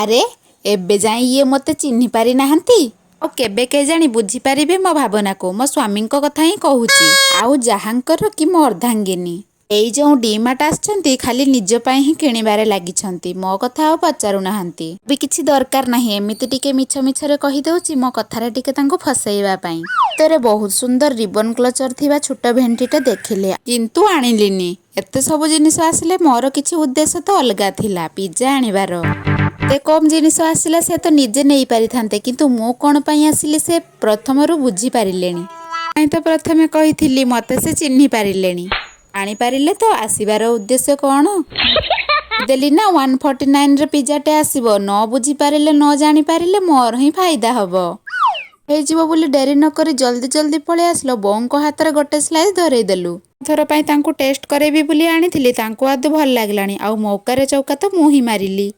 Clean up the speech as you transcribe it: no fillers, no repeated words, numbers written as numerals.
ଆରେ ଏବେ ଯାଇ ଇଏ ମୋତେ ଚିହ୍ନି ପାରି ନାହାନ୍ତି ଆଉ କେବେ କେଜାଣି ବୁଝିପାରିବେ ମୋ ଭାବନାକୁ। ମୋ ସ୍ୱାମୀଙ୍କ କଥା ହିଁ କହୁଛି, ଆଉ ଯାହାଙ୍କର କି ମୋ ଅର୍ଦ୍ଧାଙ୍ଗିନୀ। ଏଇ ଯେଉଁ ଡିମାର୍ଟ ଆସିଛନ୍ତି ଖାଲି ନିଜ ପାଇଁ ହିଁ କିଣିବାରେ ଲାଗିଛନ୍ତି, ମୋ କଥା ଆଉ ପଚାରୁନାହାନ୍ତି। ବି କିଛି ଦରକାର ନାହିଁ, ଏମିତି ଟିକେ ମିଛ ମିଛରେ କହିଦେଉଛି ମୋ କଥାରେ ଟିକେ ତାଙ୍କୁ ଫସେଇବା ପାଇଁ। ଭିତରେ ବହୁତ ସୁନ୍ଦର ରିବନ କ୍ଲଚର ଥିବା ଛୋଟ ଭେଣ୍ଟିଟା ଦେଖିଲେ, କିନ୍ତୁ ଆଣିଲିନି। ଏତେ ସବୁ ଜିନିଷ ଆସିଲେ ମୋର କିଛି ଉଦ୍ଦେଶ୍ୟ ତ ଅଲଗା ଥିଲା, ପିଜା ଆଣିବାର। ଏତେ କମ୍ ଜିନିଷ ଆସିଲା ସେ ତ ନିଜେ ନେଇ ପାରିଥାନ୍ତେ, କିନ୍ତୁ ମୁଁ କ'ଣ ପାଇଁ ଆସିଲି ସେ ପ୍ରଥମରୁ ବୁଝିପାରିଲେଣି। ପାଇଁ ତ ପ୍ରଥମେ କହିଥିଲି, ମୋତେ ସେ ଚିହ୍ନି ପାରିଲେଣି। ଆଣିପାରିଲେ ତ ଆସିବାର ଉଦ୍ଦେଶ୍ୟ କ'ଣ? ଦେଲି ନା 149ରେ ପିଜାଟେ ଆସିବ। ନ ବୁଝିପାରିଲେ ନ ଜାଣିପାରିଲେ ମୋର ହିଁ ଫାଇଦା ହବ। ହେଇଯିବ ବୋଲି ଡେରି ନ କରି ଜଲ୍ଦି ଜଲ୍ଦି ପଳେଇ ଆସିଲ। ବୋଉଙ୍କ ହାତରେ ଗୋଟେ ସ୍ଲାଇସ୍ ଧରେଇ ଦେଲୁ। ଥର ପାଇଁ ତାଙ୍କୁ ଟେଷ୍ଟ କରେଇବି ବୋଲି ଆଣିଥିଲି, ତାଙ୍କୁ ଆଦୌ ଭଲ ଲାଗିଲାଣି। ଆଉ ମୌକାରେ ଚୌକା ତ ମୁଁ ହିଁ ମାରିଲି।